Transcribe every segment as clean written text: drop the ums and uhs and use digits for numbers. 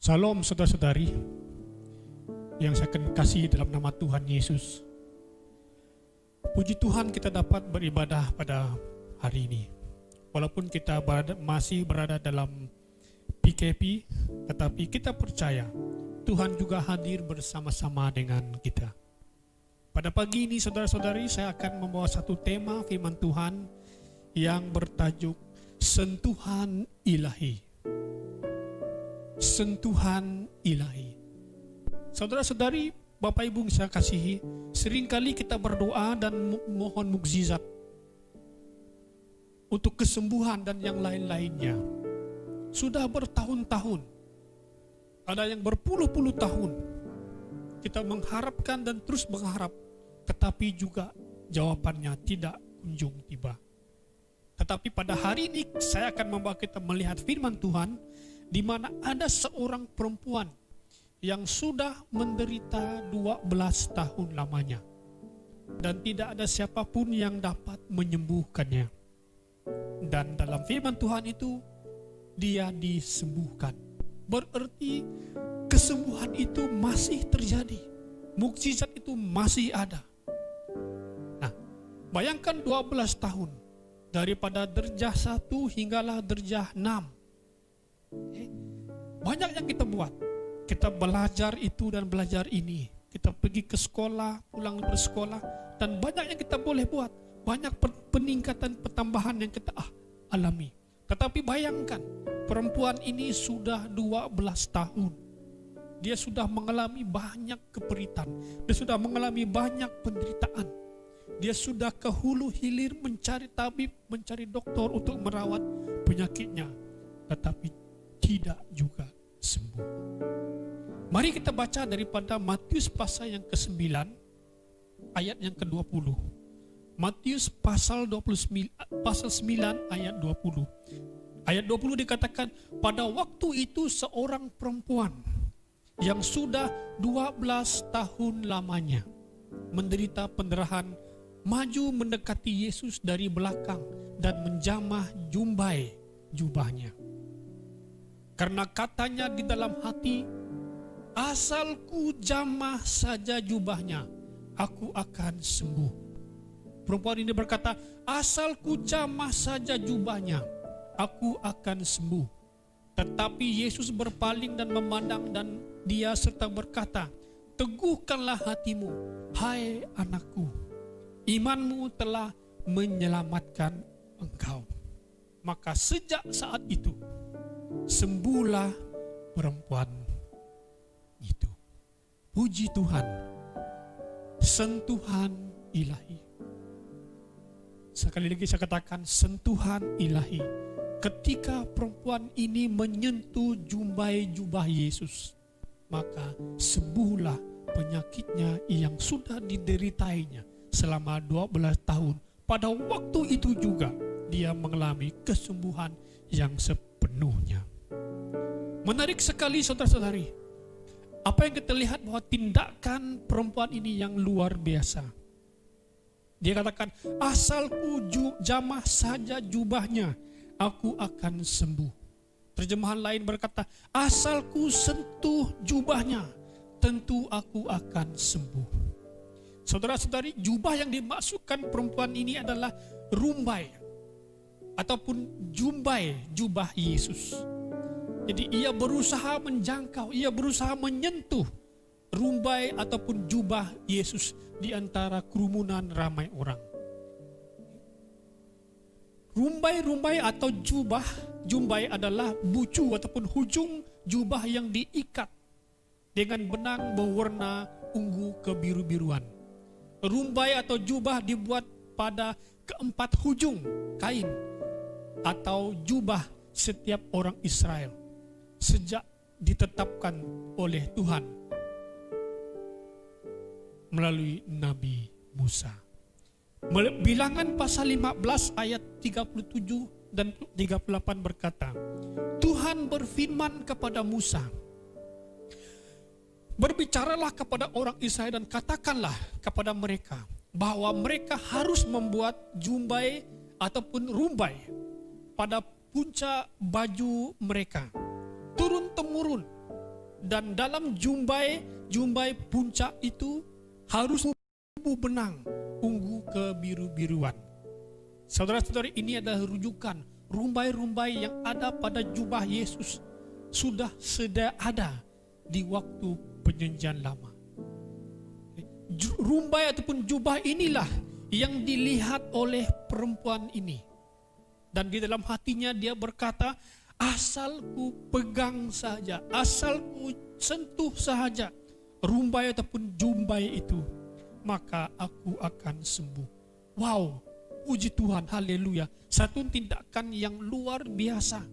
Salam saudara-saudari yang saya kasih dalam nama Tuhan Yesus. Puji Tuhan kita dapat beribadah pada hari ini. Walaupun kita masih berada dalam PKP, tetapi kita percaya Tuhan juga hadir bersama-sama dengan kita. Pada pagi ini saudara-saudari, saya akan membawa satu tema firman Tuhan yang bertajuk Sentuhan Ilahi. Sentuhan ilahi. Saudara-saudari, Bapak Ibu yang saya kasihi, seringkali kita berdoa dan mohon mukjizat untuk kesembuhan dan yang lain-lainnya. Sudah bertahun-tahun, ada yang berpuluh-puluh tahun kita mengharapkan dan terus mengharap, tetapi juga jawabannya tidak kunjung tiba. Tetapi pada hari ini saya akan membawa kita melihat firman Tuhan, di mana ada seorang perempuan yang sudah menderita 12 tahun lamanya. Dan tidak ada siapapun yang dapat menyembuhkannya. Dan dalam firman Tuhan itu, dia disembuhkan. Berarti kesembuhan itu masih terjadi. Mukjizat itu masih ada. Nah, bayangkan 12 tahun. Daripada derajah 1 hinggalah derajah 6. Banyak yang kita buat. Kita belajar itu dan belajar ini. Kita pergi ke sekolah, pulang dari sekolah, dan banyak yang kita boleh buat. Banyak peningkatan, pertambahan yang kita alami. Tetapi bayangkan, perempuan ini sudah 12 tahun. Dia sudah mengalami banyak keperitan. Dia sudah mengalami banyak penderitaan. Dia sudah ke hulu hilir mencari tabib, mencari dokter untuk merawat penyakitnya. Tetapi tidak juga sembuh. Mari kita baca daripada Matius pasal yang ke-9 ayat yang ke-20. Matius pasal 29 pasal 9 ayat 20. Ayat 20 dikatakan, pada waktu itu seorang perempuan yang sudah 12 tahun lamanya menderita pendarahan maju mendekati Yesus dari belakang dan menjamah jubahnya. Karena katanya di dalam hati, asal ku jamah saja jubahnya, aku akan sembuh. Perempuan ini berkata, asal ku jamah saja jubahnya, aku akan sembuh. Tetapi Yesus berpaling dan memandang dan dia serta berkata, teguhkanlah hatimu, hai anakku, imanmu telah menyelamatkan engkau. Maka sejak saat itu, sembuhlah perempuan itu. Puji Tuhan, sentuhan ilahi. Sekali lagi saya katakan, sentuhan ilahi. Ketika perempuan ini menyentuh jubah Yesus, maka sembuhlah penyakitnya yang sudah dideritainya selama 12 tahun. Pada waktu itu juga dia mengalami kesembuhan yang sepenuhnya. Menarik sekali saudara-saudari. Apa yang kita lihat bahwa tindakan perempuan ini yang luar biasa. Dia katakan, asalku jamah saja jubahnya, aku akan sembuh. Terjemahan lain berkata, asalku sentuh jubahnya, tentu aku akan sembuh. Saudara-saudari, jubah yang dimaksudkan perempuan ini adalah rumbai ataupun jubah Yesus. Jadi ia berusaha menjangkau, ia berusaha menyentuh rumbai ataupun jubah Yesus di antara kerumunan ramai orang. Rumbai atau jumbai adalah bucu ataupun hujung jubah yang diikat dengan benang berwarna ungu kebiru-biruan. Rumbai atau jubah dibuat pada keempat hujung kain atau jubah setiap orang Israel sejak ditetapkan oleh Tuhan melalui Nabi Musa. Bilangan pasal 15 ayat 37 dan 38 berkata, Tuhan berfirman kepada Musa, berbicaralah kepada orang Israel dan katakanlah kepada mereka bahwa mereka harus membuat jumbai ataupun rumbai pada puncak baju mereka, turun-temurun Dan dalam jumbai puncak itu harus benang ungu kebiru-biruan. Saudara-saudari, ini adalah rujukan rumbai-rumbai yang ada pada jubah Yesus sudah sedia ada di waktu perjanjian lama. Rumbai ataupun jubah inilah yang dilihat oleh perempuan ini. Dan di dalam hatinya dia berkata, asal ku pegang saja, asal ku sentuh saja rumbai ataupun jumbai itu, maka aku akan sembuh. Wow, puji Tuhan, haleluya. Satu tindakan yang luar biasa.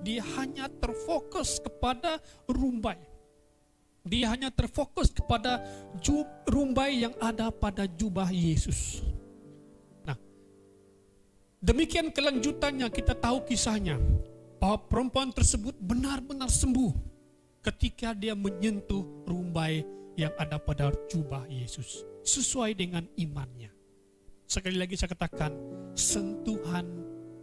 Dia hanya terfokus kepada rumbai. Dia hanya terfokus kepada rumbai yang ada pada jubah Yesus. Nah, demikian kelanjutannya, kita tahu kisahnya, bahwa perempuan tersebut benar-benar sembuh ketika dia menyentuh rumbai yang ada pada jubah Yesus, sesuai dengan imannya. Sekali lagi saya katakan, sentuhan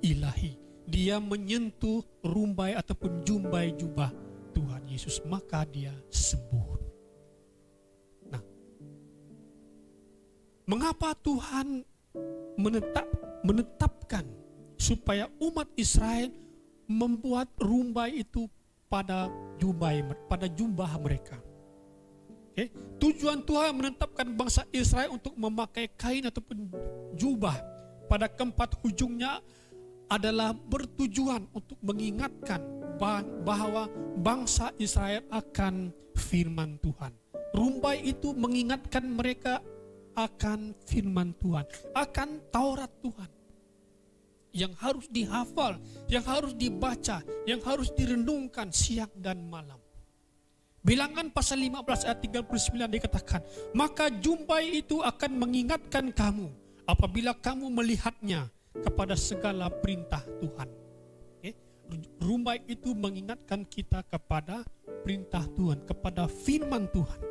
ilahi. Dia menyentuh rumbai ataupun jumbai jubah Tuhan Yesus, maka dia sembuh. Nah, mengapa Tuhan menetapkan supaya umat Israel membuat rumbai itu pada jubah mereka? Okay. Tujuan Tuhan menetapkan bangsa Israel untuk memakai kain ataupun jubah pada keempat hujungnya adalah bertujuan untuk mengingatkan bahwa bangsa Israel akan firman Tuhan. Rumbai itu mengingatkan mereka akan firman Tuhan, akan Taurat Tuhan yang harus dihafal, yang harus dibaca, yang harus direnungkan siang dan malam. Bilangan pasal 15 ayat 39 dikatakan, maka jumbai itu akan mengingatkan kamu apabila kamu melihatnya kepada segala perintah Tuhan. Okay? Rumbai itu mengingatkan kita kepada perintah Tuhan, kepada firman Tuhan.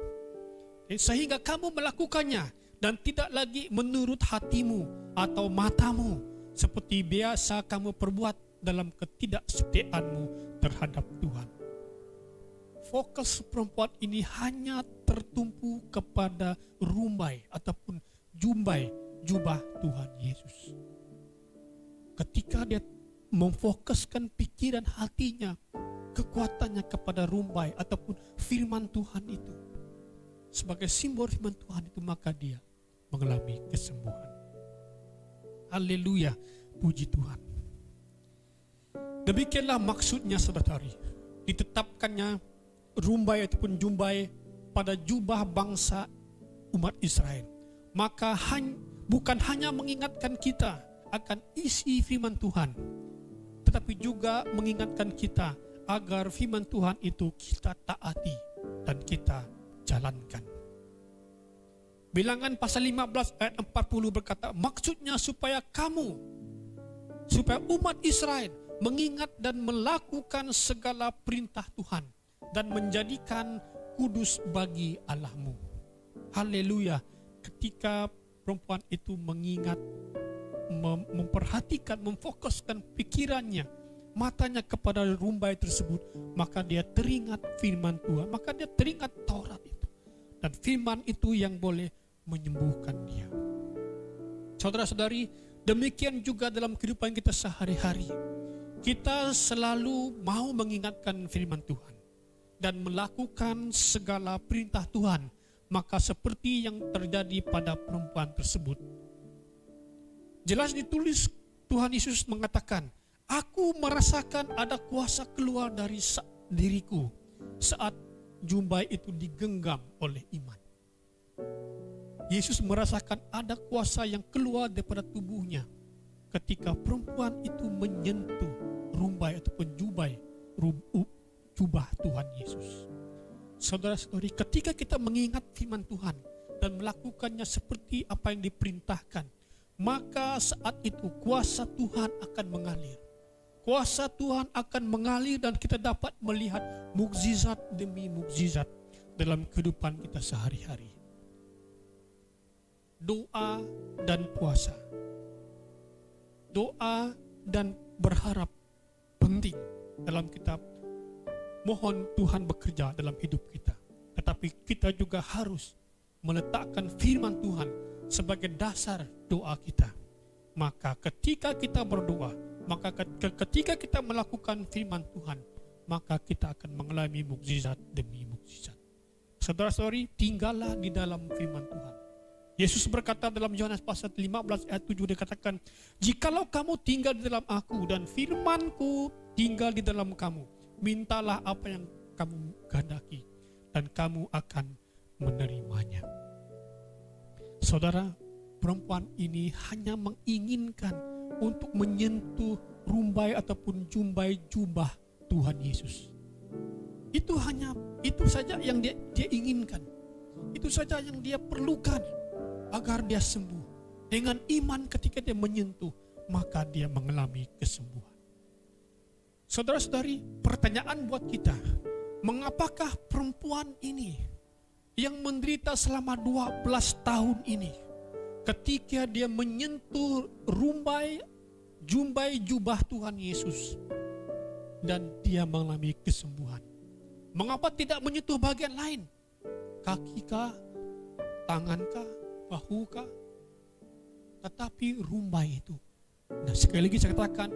Okay? Sehingga kamu melakukannya dan tidak lagi menurut hatimu atau matamu seperti biasa kamu perbuat dalam ketidaksetiaanmu terhadap Tuhan. Fokus perempuan ini hanya tertumpu kepada rumbai ataupun jubah Tuhan Yesus. Ketika dia memfokuskan pikiran hatinya, kekuatannya kepada rumbai ataupun firman Tuhan itu, sebagai simbol firman Tuhan itu, maka dia mengalami kesembuhan. Haleluya, puji Tuhan. Demikianlah maksudnya, saudara-saudari, ditetapkannya rumbai ataupun jumbai pada jubah bangsa umat Israel. Maka bukan hanya mengingatkan kita akan isi firman Tuhan, tetapi juga mengingatkan kita agar firman Tuhan itu kita taati dan kita jalankan. Bilangan pasal 15 ayat 40 berkata, maksudnya supaya umat Israel mengingat dan melakukan segala perintah Tuhan dan menjadikan kudus bagi Allahmu. Haleluya. Ketika perempuan itu mengingat, memperhatikan, memfokuskan pikirannya, matanya kepada rumbai tersebut, maka dia teringat firman Tuhan, maka dia teringat Taurat itu. Dan firman itu yang boleh menyembuhkan dia. Saudara-saudari, demikian juga dalam kehidupan kita sehari-hari. Kita selalu mau mengingatkan firman Tuhan dan melakukan segala perintah Tuhan, maka seperti yang terjadi pada perempuan tersebut. Jelas ditulis, Tuhan Yesus mengatakan, aku merasakan ada kuasa keluar dari diriku saat jumbai itu digenggam oleh iman. Yesus merasakan ada kuasa yang keluar daripada tubuhnya ketika perempuan itu menyentuh rumbai ataupun jubah Tuhan Yesus. Saudara-saudari, ketika kita mengingat firman Tuhan dan melakukannya seperti apa yang diperintahkan, maka saat itu kuasa Tuhan akan mengalir. Kuasa Tuhan akan mengalir dan kita dapat melihat mukjizat demi mukjizat dalam kehidupan kita sehari-hari. Doa dan puasa, doa dan berharap penting dalam kitab mohon Tuhan bekerja dalam hidup kita. Tetapi kita juga harus meletakkan firman Tuhan sebagai dasar doa kita. Maka ketika kita berdoa, maka ketika kita melakukan firman Tuhan, maka kita akan mengalami mukjizat demi mukjizat. Saudara-saudari, tinggallah di dalam firman Tuhan. Yesus berkata dalam Yohanes pasal 15 ayat 7, dia katakan, jikalau kamu tinggal di dalam aku dan firmanku tinggal di dalam kamu, mintalah apa yang kamu kehendaki dan kamu akan menerimanya. Saudara, perempuan ini hanya menginginkan untuk menyentuh rumbai ataupun jumbai jubah Tuhan Yesus. Itu saja yang dia inginkan. Itu saja yang dia perlukan agar dia sembuh. Dengan iman ketika dia menyentuh, maka dia mengalami kesembuhan. Saudara-saudari, pertanyaan buat kita, mengapakah perempuan ini yang menderita selama 12 tahun ini, ketika dia menyentuh jumbai jubah Tuhan Yesus dan dia mengalami kesembuhan? Mengapa tidak menyentuh bagian lain? Kaki kah? Tangan kah? Bahu kah? Tetapi rumbai itu. Nah, sekali lagi saya katakan,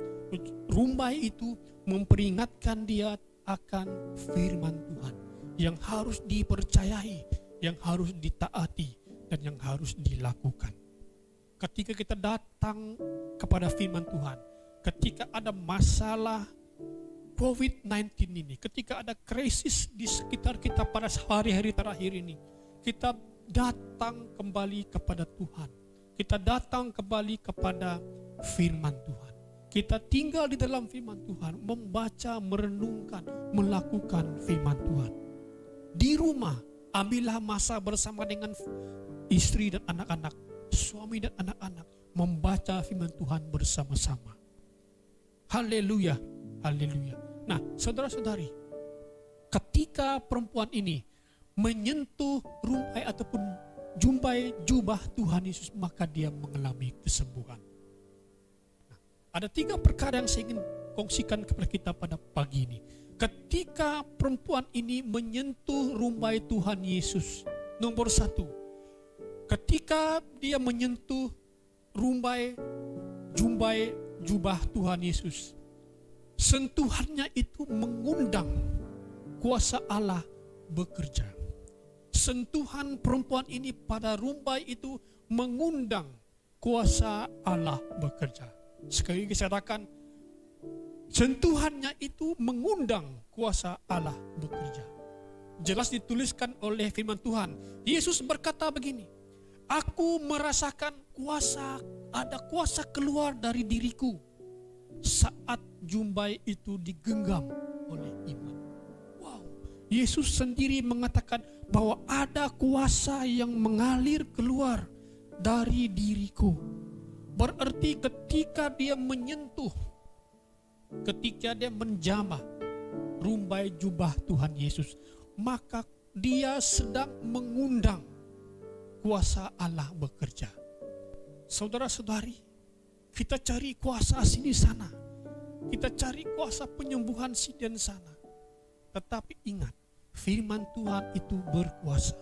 rumbai itu memperingatkan dia akan firman Tuhan yang harus dipercayai, yang harus ditaati, dan yang harus dilakukan. Ketika kita datang kepada firman Tuhan, ketika ada masalah COVID-19 ini, ketika ada krisis di sekitar kita pada hari-hari terakhir ini, kita datang kembali kepada Tuhan. Kita datang kembali kepada firman Tuhan. Kita tinggal di dalam firman Tuhan, membaca, merenungkan, melakukan firman Tuhan. Di rumah, ambillah masa bersama dengan istri dan anak-anak, suami dan anak-anak, membaca firman Tuhan bersama-sama. Haleluya, haleluya. Nah, saudara-saudari, ketika perempuan ini menyentuh rumbai ataupun jumbai jubah Tuhan Yesus, maka dia mengalami kesembuhan. Nah, ada 3 perkara yang saya ingin kongsikan kepada kita pada pagi ini. Ketika perempuan ini menyentuh rumbai Tuhan Yesus, nomor 1, ketika dia menyentuh jumbai jubah Tuhan Yesus, sentuhannya itu mengundang kuasa Allah bekerja. Sentuhan perempuan ini pada rumbai itu mengundang kuasa Allah bekerja. Sekali lagi saya katakan, sentuhannya itu mengundang kuasa Allah bekerja. Jelas dituliskan oleh firman Tuhan. Yesus berkata begini, aku merasakan ada kuasa keluar dari diriku saat jumbai itu digenggam oleh iman. Wow, Yesus sendiri mengatakan bahwa ada kuasa yang mengalir keluar dari diriku. Berarti ketika dia menyentuh, ketika dia menjamah rumbai jubah Tuhan Yesus, maka dia sedang mengundang kuasa Allah bekerja. Saudara-saudari, kita cari kuasa sini sana, kita cari kuasa penyembuhan sini dan sana. Tetapi ingat, firman Tuhan itu berkuasa,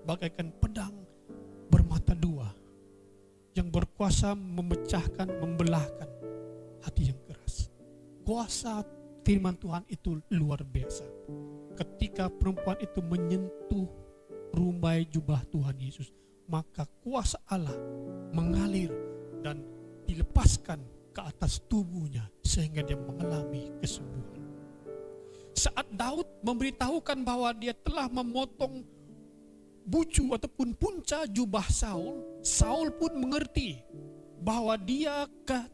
bagaikan pedang bermata 2 yang berkuasa memecahkan, membelahkan hati yang keras. Kuasa firman Tuhan itu luar biasa. Ketika perempuan itu menyentuh rumbai jubah Tuhan Yesus, maka kuasa Allah mengalir dan dilepaskan ke atas tubuhnya sehingga dia mengalami kesembuhan. Saat Daud memberitahukan bahwa dia telah memotong bucu ataupun punca jubah Saul, Saul pun mengerti bahwa dia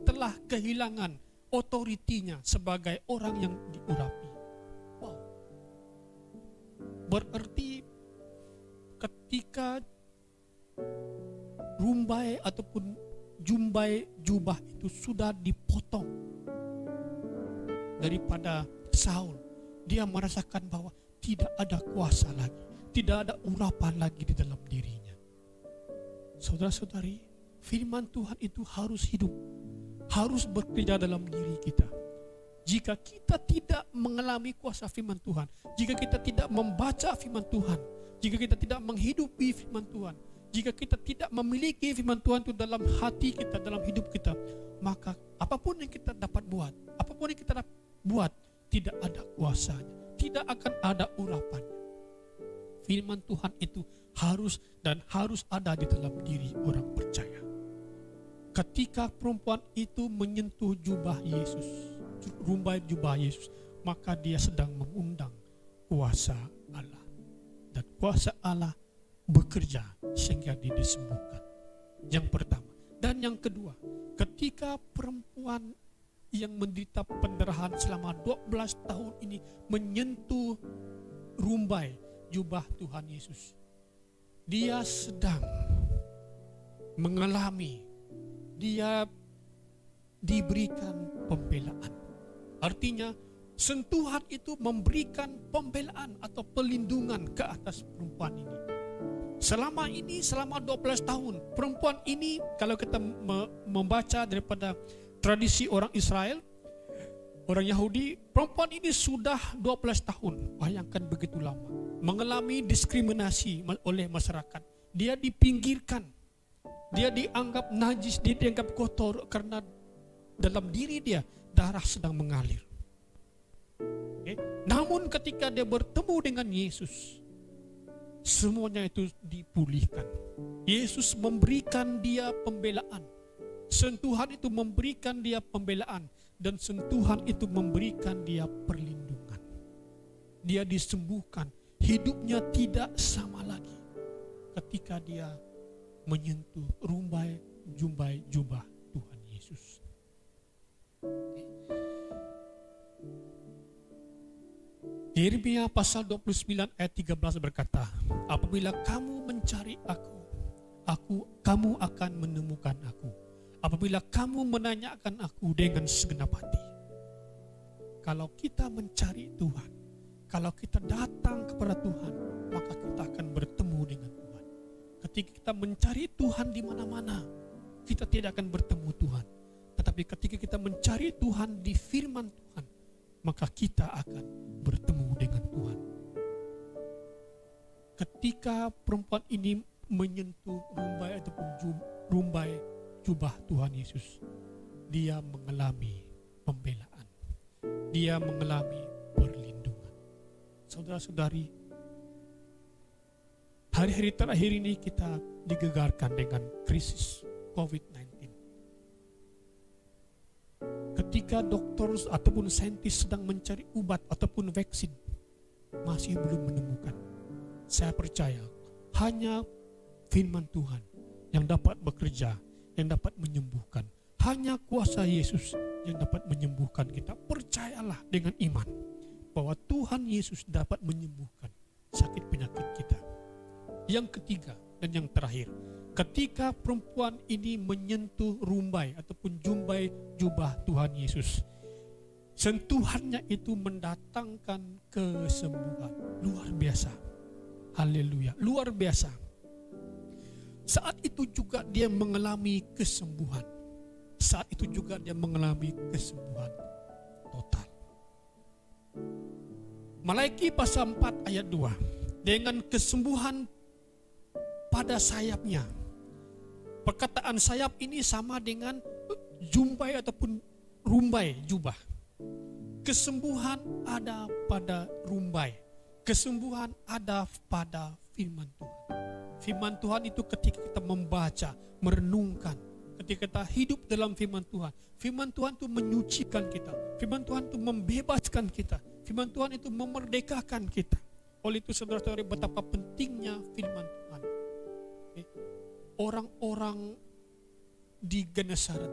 telah kehilangan otoritinya sebagai orang yang diurapi. Wow. Berarti ketika rumbai ataupun jumbai jubah itu sudah dipotong daripada Saul, dia merasakan bahwa tidak ada kuasa lagi, tidak ada urapan lagi di dalam dirinya. Saudara-saudari, firman Tuhan itu harus hidup, harus bekerja dalam diri kita. jika kita tidak mengalami kuasa firman Tuhan, jika kita tidak membaca firman Tuhan, jika kita tidak menghidupi firman Tuhan, jika kita tidak memiliki firman Tuhan itu dalam hati kita, dalam hidup kita, maka apapun yang kita dapat buat, apapun yang kita buat, tidak ada kuasanya, tidak akan ada urapannya. Firman Tuhan itu harus ada di dalam diri orang percaya. Ketika perempuan itu menyentuh jubah Yesus, rumbai jubah Yesus, maka dia sedang mengundang kuasa Allah. Dan kuasa Allah bekerja sehingga dia disembuhkan. Yang pertama. Dan yang kedua, ketika perempuan yang menderita pendarahan selama 12 tahun ini menyentuh rumbai jubah Tuhan Yesus, dia sedang mengalami, dia diberikan pembelaan. Artinya sentuhan itu memberikan pembelaan atau pelindungan ke atas perempuan ini. Selama 12 tahun perempuan ini, kalau kita membaca daripada tradisi orang Israel, orang Yahudi, perempuan ini sudah 12 tahun, bayangkan begitu lama, mengalami diskriminasi oleh masyarakat. Dia dipinggirkan, dia dianggap najis, dia dianggap kotor karena dalam diri dia darah sedang mengalir. Namun ketika dia bertemu dengan Yesus, semuanya itu dipulihkan. Yesus memberikan dia pembelaan. Sentuhan itu memberikan dia pembelaan, dan sentuhan itu memberikan dia perlindungan. Dia disembuhkan, hidupnya tidak sama lagi ketika dia menyentuh rumbai jumbai jubah Tuhan Yesus. Yeremia pasal 29 ayat 13 berkata, apabila kamu mencari kamu akan menemukan aku. Apabila kamu menanyakan aku dengan segenap hati. Kalau kita mencari Tuhan, kalau kita datang kepada Tuhan, maka kita akan bertemu dengan Tuhan. Ketika kita mencari Tuhan di mana-mana, kita tidak akan bertemu Tuhan. Tetapi ketika kita mencari Tuhan di firman Tuhan, maka kita akan bertemu dengan Tuhan. Ketika perempuan ini menyentuh rumbai ataupun rumbai jubah Tuhan Yesus, dia mengalami pembelaan, dia mengalami perlindungan. Saudara-saudari, hari-hari terakhir ini kita digegarkan dengan krisis COVID-19. Ketika dokter ataupun saintis sedang mencari obat ataupun vaksin, masih belum menemukan. Saya percaya hanya firman Tuhan yang dapat bekerja, yang dapat menyembuhkan. Hanya kuasa Yesus yang dapat menyembuhkan kita. Percayalah dengan iman bahwa Tuhan Yesus dapat menyembuhkan sakit penyakit kita. Yang ketiga dan yang terakhir, ketika perempuan ini menyentuh rumbai ataupun jumbai jubah Tuhan Yesus, sentuhannya itu mendatangkan kesembuhan. Luar biasa. Haleluya, luar biasa. Saat itu juga dia mengalami kesembuhan. Saat itu juga dia mengalami kesembuhan total. Malaiki pasal 4 ayat 2. Dengan kesembuhan pada sayapnya. Perkataan sayap ini sama dengan jumbai ataupun rumbai jubah. Kesembuhan ada pada rumbai. Kesembuhan ada pada firman Tuhan. Firman Tuhan itu ketika kita membaca, merenungkan, ketika kita hidup dalam firman Tuhan itu menyucikan kita. Firman Tuhan itu membebaskan kita. Firman Tuhan itu memerdekakan kita. Oleh itu saudara-saudari, betapa pentingnya firman Tuhan. Orang-orang di Genesaret,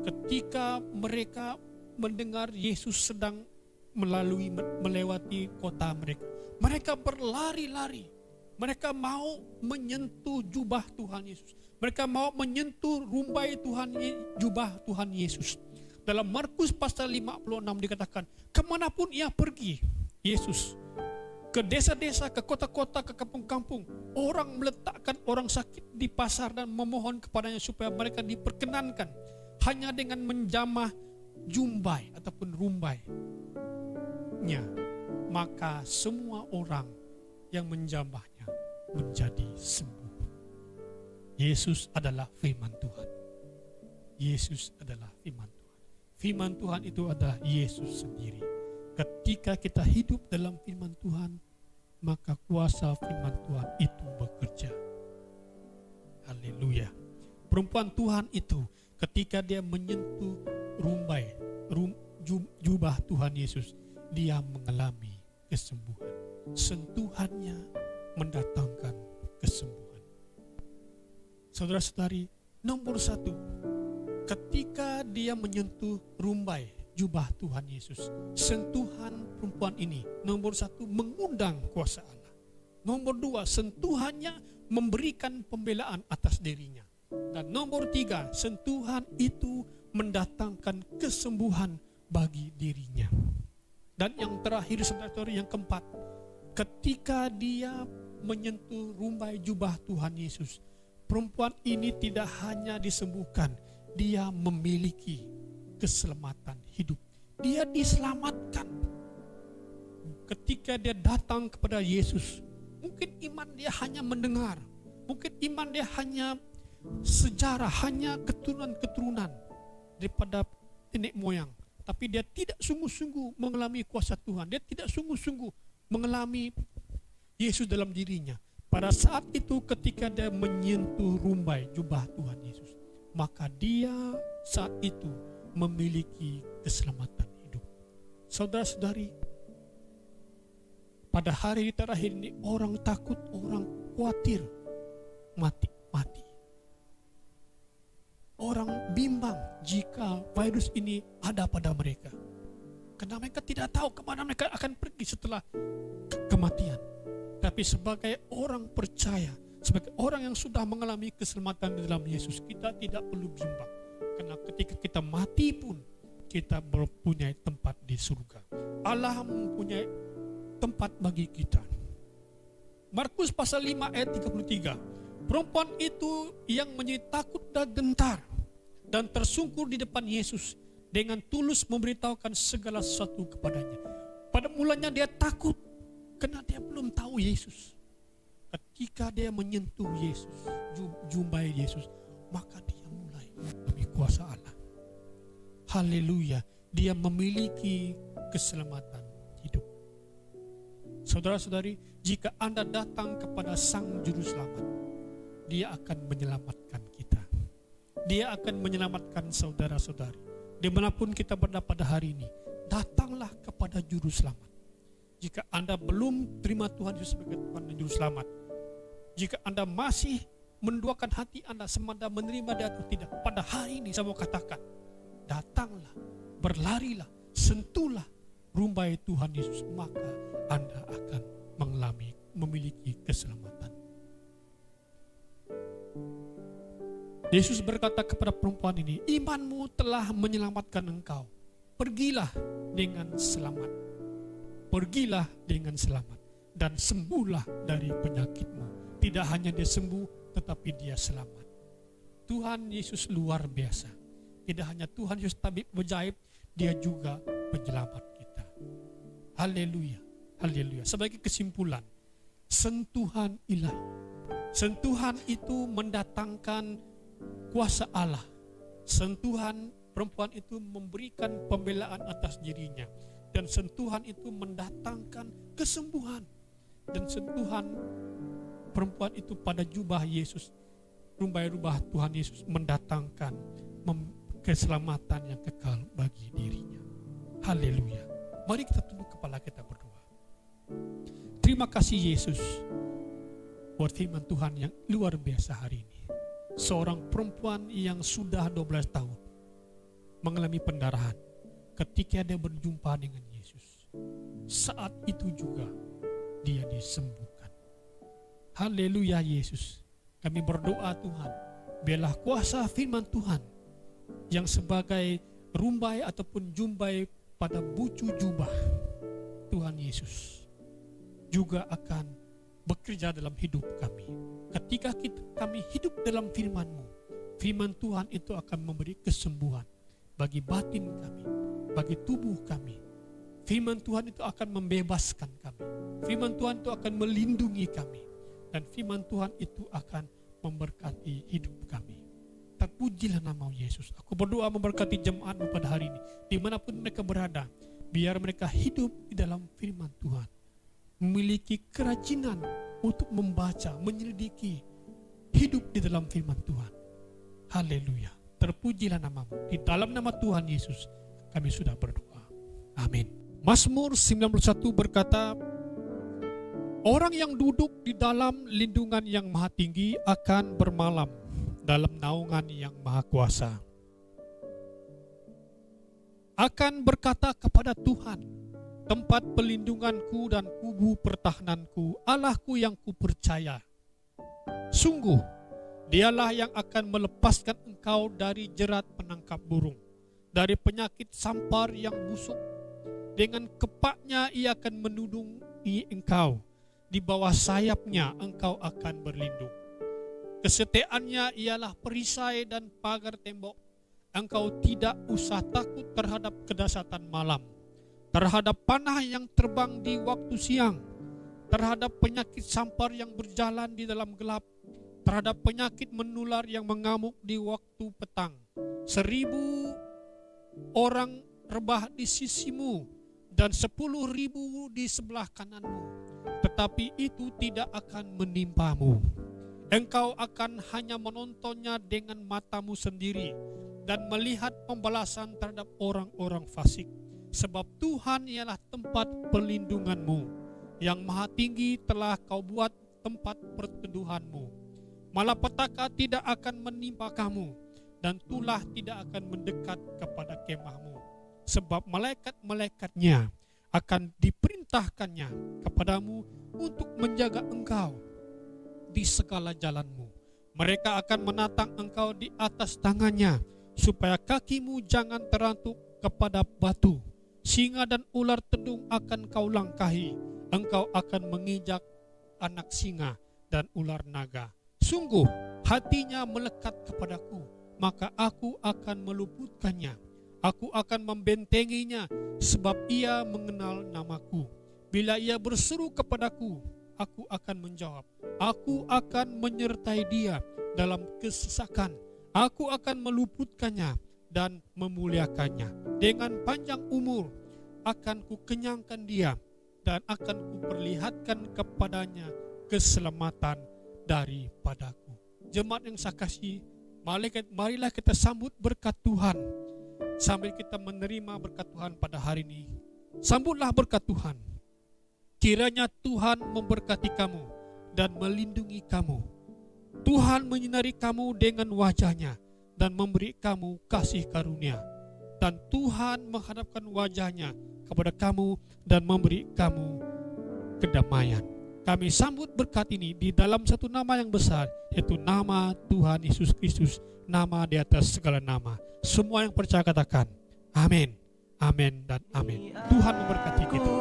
ketika mereka mendengar Yesus sedang melewati kota mereka, mereka berlari-lari. Mereka mau menyentuh jubah Tuhan Yesus. Mereka mau menyentuh rumbai jubah Tuhan Yesus. Dalam Markus pasal 56 dikatakan, kemanapun ia pergi, Yesus, ke desa-desa, ke kota-kota, ke kampung-kampung, orang meletakkan orang sakit di pasar dan memohon kepadanya supaya mereka diperkenankan. Hanya dengan menjamah jumbai ataupun rumbainya, maka semua orang yang menjamahnya menjadi sembuh. Yesus adalah firman Tuhan. Yesus adalah firman Tuhan. Firman Tuhan itu adalah Yesus sendiri. Ketika kita hidup dalam firman Tuhan, maka kuasa firman Tuhan itu bekerja. Haleluya. Perempuan Tuhan itu ketika dia menyentuh jubah Tuhan Yesus, dia mengalami kesembuhan. Sentuhannya mendatangkan kesembuhan. Saudara-saudari, nomor satu, ketika dia menyentuh rumbai jubah Tuhan Yesus, sentuhan perempuan ini, nomor satu, mengundang kuasa Allah. Nomor dua, sentuhannya memberikan pembelaan atas dirinya. Dan nomor tiga, sentuhan itu mendatangkan kesembuhan bagi dirinya. Dan yang terakhir, saudara-saudara, yang keempat, ketika dia menyentuh rumbai jubah Tuhan Yesus, perempuan ini tidak hanya disembuhkan, dia memiliki keselamatan hidup. Dia diselamatkan. Ketika dia datang kepada Yesus, mungkin iman dia hanya mendengar, mungkin iman dia hanya sejarah, hanya keturunan-keturunan daripada nenek moyang, tapi dia tidak sungguh-sungguh mengalami kuasa Tuhan. Dia tidak sungguh-sungguh mengalami Yesus dalam dirinya. Pada saat itu ketika dia menyentuh rumbai jubah Tuhan Yesus, maka dia saat itu memiliki keselamatan hidup. Saudara-saudari, pada hari terakhir ini orang takut, orang khawatir mati. Orang bimbang jika virus ini ada pada mereka, karena mereka tidak tahu kemana mereka akan pergi setelah kematian. Tapi sebagai orang percaya, sebagai orang yang sudah mengalami keselamatan di dalam Yesus, kita tidak perlu bimbang. Karena ketika kita mati pun, kita mempunyai tempat di surga. Allah mempunyai tempat bagi kita. Markus pasal 5 ayat 33. Perempuan itu yang menjadi takut dan gentar dan tersungkur di depan Yesus dengan tulus memberitahukan segala sesuatu kepadanya. Pada mulanya dia takut karena dia belum tahu Yesus. Ketika dia menyentuh Yesus, jumpai Yesus, maka dia mulai mengalami kuasa Allah. Haleluya, dia memiliki keselamatan hidup. Saudara-saudari, jika Anda datang kepada Sang Juru Selamat, dia akan menyelamatkan kita. Dia akan menyelamatkan saudara-saudari. Dimanapun kita berada pada hari ini, datanglah kepada Juru Selamat. Jika Anda belum terima Tuhan Yesus sebagai Tuhan dan Juru Selamat, jika Anda masih menduakan hati Anda semada menerima dia atau tidak, pada hari ini saya mau katakan, datanglah, berlarilah, sentuhlah rumbai Tuhan Yesus, maka Anda akan memiliki keselamatan. Yesus berkata kepada perempuan ini, imanmu telah menyelamatkan engkau. Pergilah dengan selamat. Pergilah dengan selamat dan sembuhlah dari penyakitmu. Tidak hanya dia sembuh, tetapi dia selamat. Tuhan Yesus luar biasa. Tidak hanya Tuhan Yesus tabib ajaib, dia juga penyelamat kita. Haleluya, haleluya. Sebagai kesimpulan, sentuhan ilahi. Sentuhan itu mendatangkan kuasa Allah. Sentuhan perempuan itu memberikan pembelaan atas dirinya. Dan sentuhan itu mendatangkan kesembuhan. Dan sentuhan perempuan itu pada jubah Yesus, rumbai-rubah Tuhan Yesus, mendatangkan keselamatan yang kekal bagi dirinya. Haleluya. Mari kita tunduk kepala kita berdoa. Terima kasih Yesus buat firman Tuhan yang luar biasa hari ini. Seorang perempuan yang sudah 12 tahun mengalami pendarahan, ketika dia berjumpa dengan Yesus, saat itu juga dia disembuhkan. Haleluya Yesus. Kami berdoa Tuhan, biarlah kuasa firman Tuhan yang sebagai rumbai ataupun jumbai pada bucu jubah Tuhan Yesus juga akan bekerja dalam hidup kami. Ketika kami hidup dalam firman-Mu, firman Tuhan itu akan memberi kesembuhan bagi batin kami, bagi tubuh kami. Firman Tuhan itu akan membebaskan kami. Firman Tuhan itu akan melindungi kami. Dan firman Tuhan itu akan memberkati hidup kami. Terpujilah nama Yesus. Aku berdoa memberkati jemaatmu pada hari ini. Dimanapun mereka berada, biar mereka hidup di dalam firman Tuhan. Memiliki kerajinan untuk membaca, menyelidiki, hidup di dalam firman Tuhan. Haleluya. Terpujilah namamu. Di dalam nama Tuhan Yesus kami sudah berdoa. Amin. Mazmur 91 berkata, orang yang duduk di dalam lindungan yang maha tinggi akan bermalam dalam naungan yang maha kuasa. Akan berkata kepada Tuhan, tempat pelindunganku dan kubu pertahananku, Allahku yang kupercaya. Sungguh, dialah yang akan melepaskan engkau dari jerat penangkap burung, dari penyakit sampar yang busuk. Dengan kepaknya ia akan menudungi engkau, di bawah sayapnya engkau akan berlindung. Kesetiaannya ialah perisai dan pagar tembok. Engkau tidak usah takut terhadap kedahsyatan malam, terhadap panah yang terbang di waktu siang, terhadap penyakit sampar yang berjalan di dalam gelap, terhadap penyakit menular yang mengamuk di waktu petang. 1000 orang rebah di sisimu dan 10.000 di sebelah kananmu, tetapi itu tidak akan menimpamu. Engkau akan hanya menontonnya dengan matamu sendiri dan melihat pembalasan terhadap orang-orang fasik. Sebab Tuhan ialah tempat perlindunganmu, yang maha tinggi telah kau buat tempat perteduhanmu. Malapetaka tidak akan menimpa kamu, dan tulah tidak akan mendekat kepada kemahmu. Sebab malaikat-malaikatnya akan diperintahkannya kepadamu untuk menjaga engkau di segala jalanmu. Mereka akan menatang engkau di atas tangannya, supaya kakimu jangan terantuk kepada batu. Singa dan ular tedung akan kau langkahi. Engkau akan menginjak anak singa dan ular naga. Sungguh hatinya melekat kepadaku, maka aku akan meluputkannya. Aku akan membentenginya, sebab ia mengenal namaku. Bila ia berseru kepadaku, aku akan menjawab. Aku akan menyertai dia dalam kesesakan. Aku akan meluputkannya dan memuliakannya. Dengan panjang umur akan kukenyangkan dia, dan akan kuperlihatkan kepadanya keselamatan daripadaku. Jemaat yang saya kasih, marilah kita sambut berkat Tuhan. Sambil kita menerima berkat Tuhan pada hari ini, sambutlah berkat Tuhan. Kiranya Tuhan memberkati kamu dan melindungi kamu. Tuhan menyinari kamu dengan wajah-Nya dan memberi kamu kasih karunia. Dan Tuhan menghadapkan wajah-Nya kepada kamu dan memberi kamu kedamaian. Kami sambut berkat ini di dalam satu nama yang besar, yaitu nama Tuhan Yesus Kristus, nama di atas segala nama. Semua yang percaya katakan, amin, amin, dan amin. Tuhan memberkati kita.